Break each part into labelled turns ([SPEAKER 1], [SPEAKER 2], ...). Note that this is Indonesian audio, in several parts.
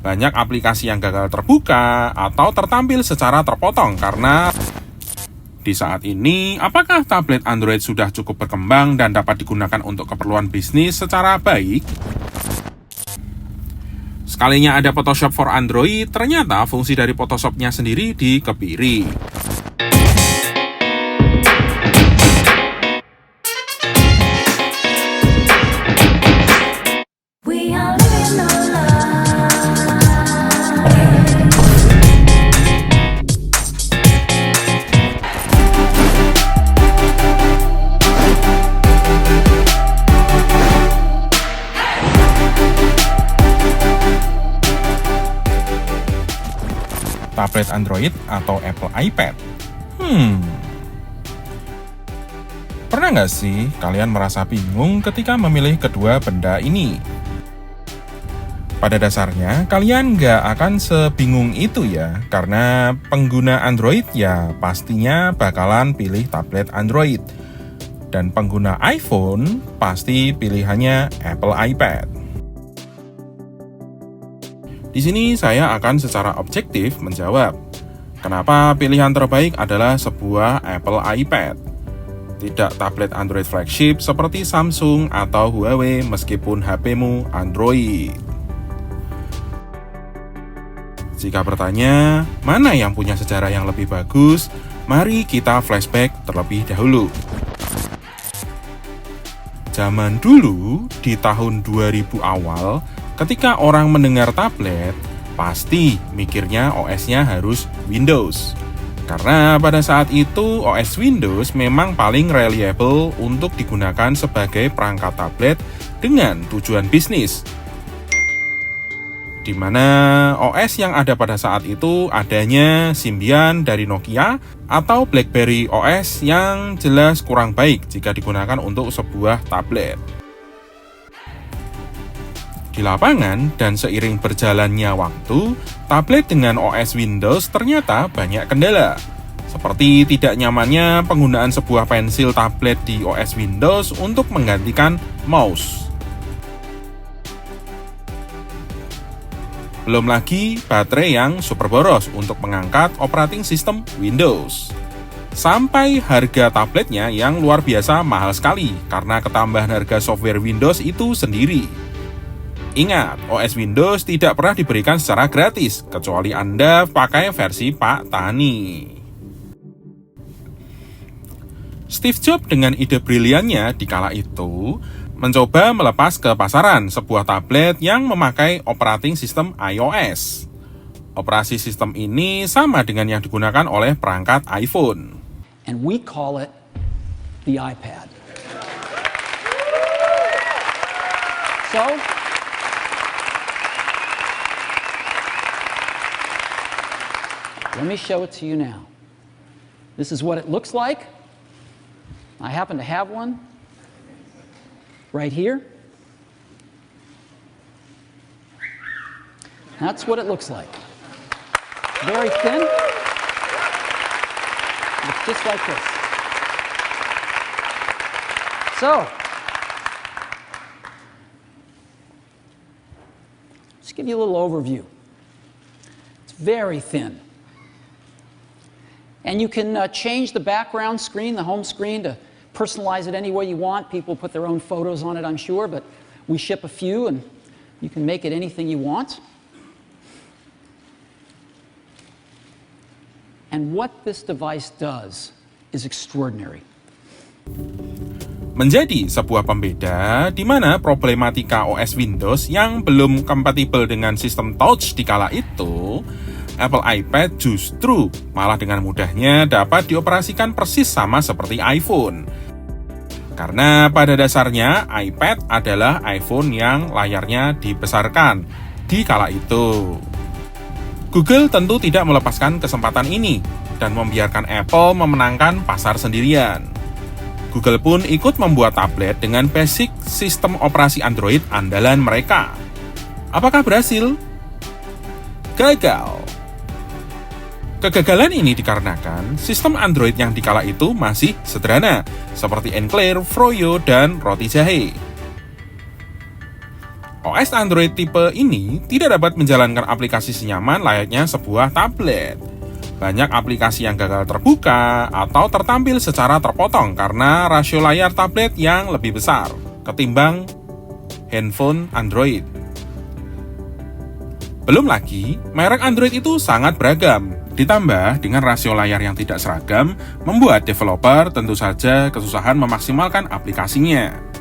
[SPEAKER 1] Banyak aplikasi yang gagal terbuka atau tertampil secara terpotong karena di saat ini, apakah tablet Android sudah cukup berkembang dan dapat digunakan untuk keperluan bisnis secara baik? Sekalinya ada Photoshop for Android, ternyata fungsi dari Photoshop-nya sendiri dikebiri. Tablet Android atau Apple iPad? Pernah nggak sih kalian merasa bingung ketika memilih kedua benda ini? Pada dasarnya, kalian nggak akan sebingung itu ya, karena pengguna Android ya pastinya bakalan pilih tablet Android. Dan pengguna iPhone pasti pilihannya Apple iPad. Di sini saya akan secara objektif menjawab, kenapa pilihan terbaik adalah sebuah Apple iPad, tidak tablet Android flagship seperti Samsung atau Huawei meskipun HP-mu Android. Jika bertanya, mana yang punya sejarah yang lebih bagus, mari kita flashback terlebih dahulu. Zaman dulu, di tahun 2000 awal, ketika orang mendengar tablet, pasti mikirnya OS-nya harus Windows. Karena pada saat itu OS Windows memang paling reliable untuk digunakan sebagai perangkat tablet dengan tujuan bisnis. Di mana OS yang ada pada saat itu adanya Symbian dari Nokia atau BlackBerry OS yang jelas kurang baik jika digunakan untuk sebuah tablet. Di lapangan dan seiring berjalannya waktu, tablet dengan OS Windows ternyata banyak kendala. Seperti tidak nyamannya penggunaan sebuah pensil tablet di OS Windows untuk menggantikan mouse. Belum lagi baterai yang super boros untuk mengangkat operating system Windows. Sampai harga tabletnya yang luar biasa mahal sekali karena ketambahan harga software Windows itu sendiri. Ingat, OS Windows tidak pernah diberikan secara gratis, kecuali Anda pakai versi Pak Tani. Steve Jobs dengan ide briliannya di kala itu, mencoba melepas ke pasaran sebuah tablet yang memakai operating system iOS. Operasi sistem ini sama dengan yang digunakan oleh perangkat iPhone.
[SPEAKER 2] And we call it the iPad. So, let me show it to you now. This is what it looks like. I happen to have one right here. That's what it looks like. Very thin. It's just like this. So, just give you a little overview. It's very thin. And you can change the background screen, the home screen, to personalize it any way you want. People put their own photos on it, I'm sure, but we ship a few and you can make it anything you want. And what this device does is extraordinary.
[SPEAKER 1] Menjadi sebuah pembeda di mana problematika OS Windows yang belum kompatibel dengan sistem touch di kala itu, Apple iPad justru malah dengan mudahnya dapat dioperasikan persis sama seperti iPhone. Karena pada dasarnya iPad adalah iPhone yang layarnya dibesarkan di kala itu. Google tentu tidak melepaskan kesempatan ini dan membiarkan Apple memenangkan pasar sendirian. Google pun ikut membuat tablet dengan basic sistem operasi Android andalan mereka. Apakah berhasil? Gagal. Kegagalan ini dikarenakan sistem Android yang dikala itu masih sederhana, seperti Enclair, Froyo, dan Roti Jahe. OS Android tipe ini tidak dapat menjalankan aplikasi senyaman layaknya sebuah tablet. Banyak aplikasi yang gagal terbuka atau tertampil secara terpotong karena rasio layar tablet yang lebih besar ketimbang handphone Android. Belum lagi, merek Android itu sangat beragam. Ditambah dengan rasio layar yang tidak seragam, membuat developer tentu saja kesusahan memaksimalkan aplikasinya.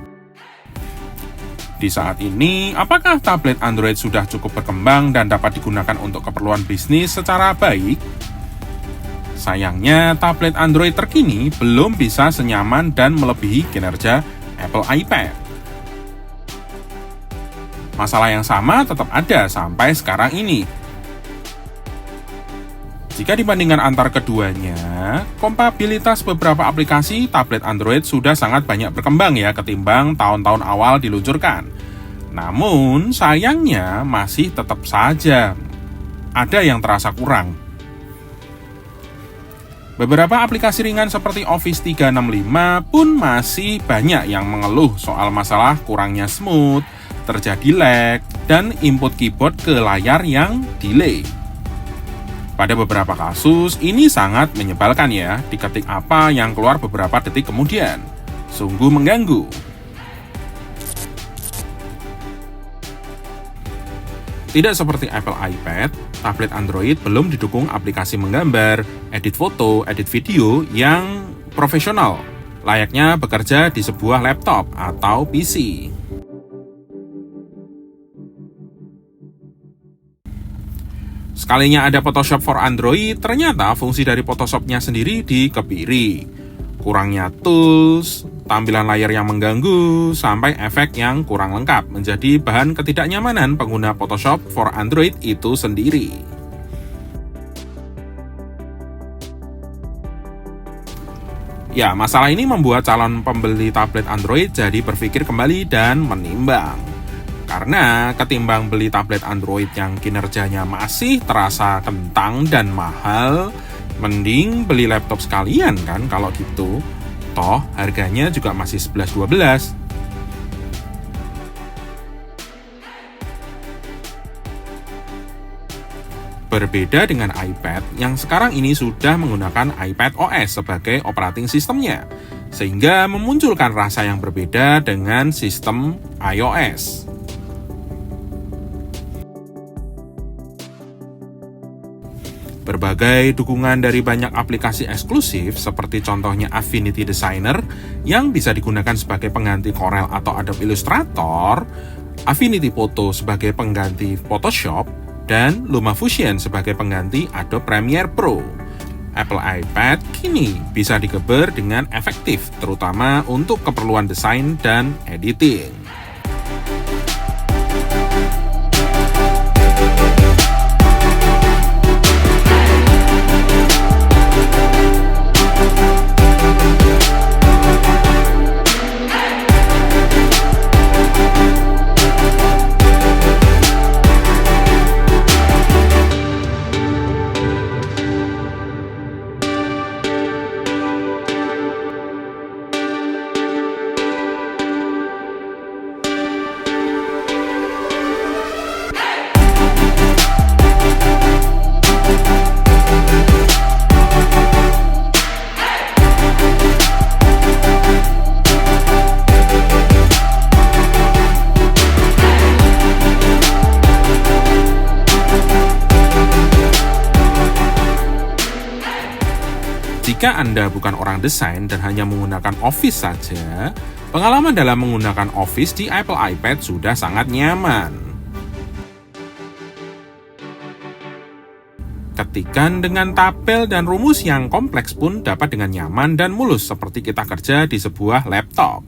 [SPEAKER 1] Di saat ini, apakah tablet Android sudah cukup berkembang dan dapat digunakan untuk keperluan bisnis secara baik? Sayangnya, tablet Android terkini belum bisa senyaman dan melebihi kinerja Apple iPad. Masalah yang sama tetap ada sampai sekarang ini. Jika dibandingkan antar keduanya, kompatibilitas beberapa aplikasi tablet Android sudah sangat banyak berkembang ya ketimbang tahun-tahun awal diluncurkan. Namun, sayangnya masih tetap saja ada yang terasa kurang. Beberapa aplikasi ringan seperti Office 365 pun masih banyak yang mengeluh soal masalah kurangnya smooth, terjadi lag, dan input keyboard ke layar yang delay. Pada beberapa kasus, ini sangat menyebalkan ya, diketik apa yang keluar beberapa detik kemudian. Sungguh mengganggu. Tidak seperti Apple iPad, tablet Android belum didukung aplikasi menggambar, edit foto, edit video yang profesional, layaknya bekerja di sebuah laptop atau PC. Sekalinya ada Photoshop for Android, ternyata fungsi dari Photoshop-nya sendiri dikebiri. Kurangnya tools, tampilan layar yang mengganggu, sampai efek yang kurang lengkap menjadi bahan ketidaknyamanan pengguna Photoshop for Android itu sendiri. Ya, masalah ini membuat calon pembeli tablet Android jadi berpikir kembali dan menimbang. Karena ketimbang beli tablet Android yang kinerjanya masih terasa kentang dan mahal, mending beli laptop sekalian kan kalau gitu. Toh harganya juga masih 11-12. Berbeda dengan iPad yang sekarang ini sudah menggunakan iPad OS sebagai operating sistemnya, sehingga memunculkan rasa yang berbeda dengan sistem iOS. Berbagai dukungan dari banyak aplikasi eksklusif seperti contohnya Affinity Designer yang bisa digunakan sebagai pengganti Corel atau Adobe Illustrator, Affinity Photo sebagai pengganti Photoshop, dan LumaFusion sebagai pengganti Adobe Premiere Pro. Apple iPad kini bisa digeber dengan efektif, terutama untuk keperluan desain dan editing. Jika Anda bukan orang desain dan hanya menggunakan Office saja, pengalaman dalam menggunakan Office di Apple iPad sudah sangat nyaman. Ketikan dengan tabel dan rumus yang kompleks pun dapat dengan nyaman dan mulus seperti kita kerja di sebuah laptop.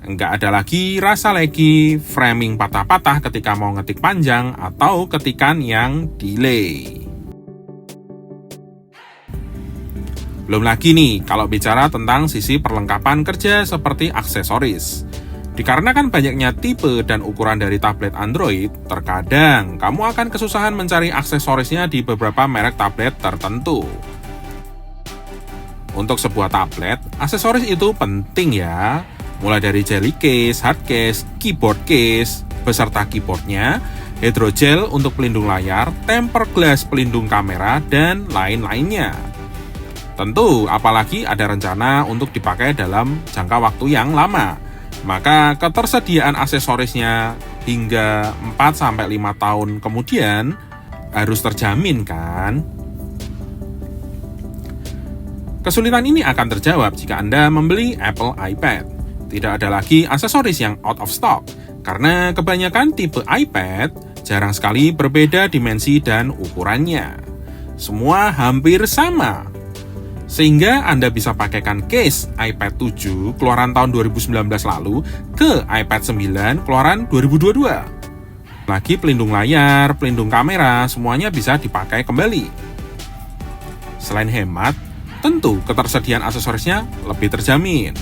[SPEAKER 1] Enggak ada lagi rasa lagi framing patah-patah ketika mau ngetik panjang atau ketikan yang delay. Belum lagi nih, kalau bicara tentang sisi perlengkapan kerja seperti aksesoris. Dikarenakan banyaknya tipe dan ukuran dari tablet Android, terkadang kamu akan kesusahan mencari aksesorisnya di beberapa merek tablet tertentu. Untuk sebuah tablet, aksesoris itu penting ya. Mulai dari jelly case, hard case, keyboard case, beserta keyboardnya, hydrogel untuk pelindung layar, tempered glass pelindung kamera, dan lain-lainnya. Tentu, apalagi ada rencana untuk dipakai dalam jangka waktu yang lama, maka ketersediaan aksesorisnya hingga 4-5 tahun kemudian harus terjamin kan? Kesulitan ini akan terjawab jika Anda membeli Apple iPad. Tidak ada lagi aksesoris yang out of stock, karena kebanyakan tipe iPad jarang sekali berbeda dimensi dan ukurannya. Semua hampir sama. Sehingga Anda bisa pakaikan case iPad 7 keluaran tahun 2019 lalu ke iPad 9 keluaran 2022. Lagi pelindung layar, pelindung kamera, semuanya bisa dipakai kembali. Selain hemat, tentu ketersediaan aksesorisnya lebih terjamin.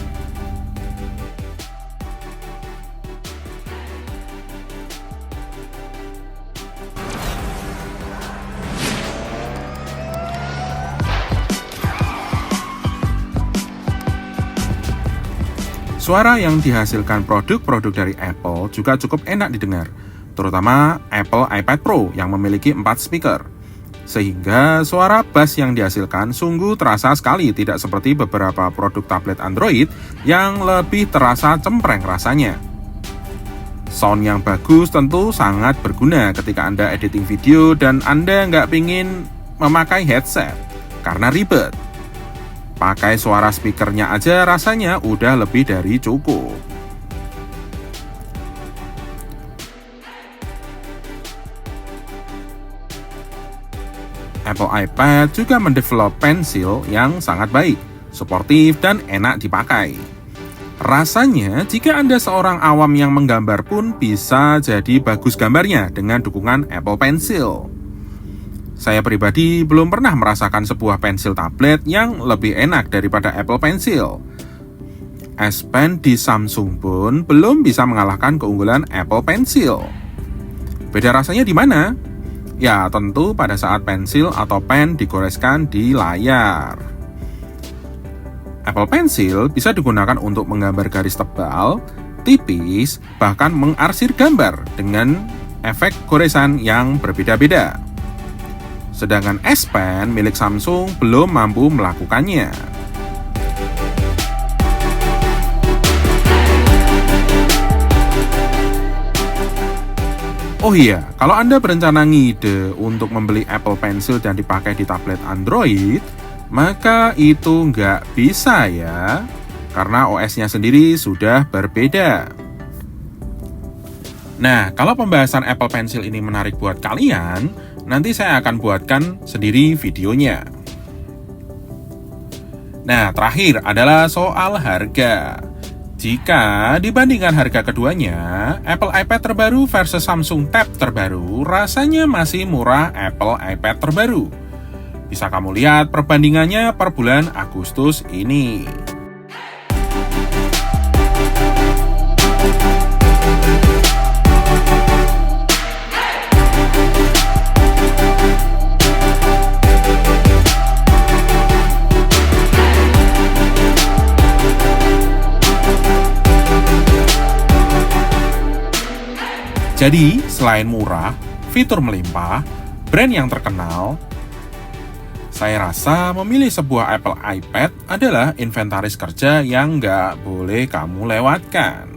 [SPEAKER 1] Suara yang dihasilkan produk-produk dari Apple juga cukup enak didengar, terutama Apple iPad Pro yang memiliki 4 speaker. Sehingga suara bass yang dihasilkan sungguh terasa sekali, tidak seperti beberapa produk tablet Android yang lebih terasa cempreng rasanya. Sound yang bagus tentu sangat berguna ketika Anda editing video dan Anda nggak pingin memakai headset, karena ribet. Pakai suara speakernya aja rasanya udah lebih dari cukup. Apple iPad juga mendevelop pensil yang sangat baik, suportif, dan enak dipakai. Rasanya jika Anda seorang awam yang menggambar pun bisa jadi bagus gambarnya dengan dukungan Apple Pencil. Saya pribadi belum pernah merasakan sebuah pensil tablet yang lebih enak daripada Apple Pencil. S Pen di Samsung pun belum bisa mengalahkan keunggulan Apple Pencil. Beda rasanya di mana? Ya, tentu pada saat pensil atau pen digoreskan di layar. Apple Pencil bisa digunakan untuk menggambar garis tebal, tipis, bahkan mengarsir gambar dengan efek goresan yang berbeda-beda. Sedangkan S Pen milik Samsung belum mampu melakukannya. Oh iya, kalau Anda berencana ngide untuk membeli Apple Pencil dan dipakai di tablet Android, maka itu nggak bisa ya, karena OS-nya sendiri sudah berbeda. Nah, kalau pembahasan Apple Pencil ini menarik buat kalian, nanti saya akan buatkan sendiri videonya. Nah, terakhir adalah soal harga. Jika dibandingkan harga keduanya, Apple iPad terbaru versus Samsung Tab terbaru rasanya masih murah Apple iPad terbaru. Bisa kamu lihat perbandingannya per bulan Agustus ini. Jadi, selain murah, fitur melimpah, brand yang terkenal, saya rasa memilih sebuah Apple iPad adalah inventaris kerja yang nggak boleh kamu lewatkan.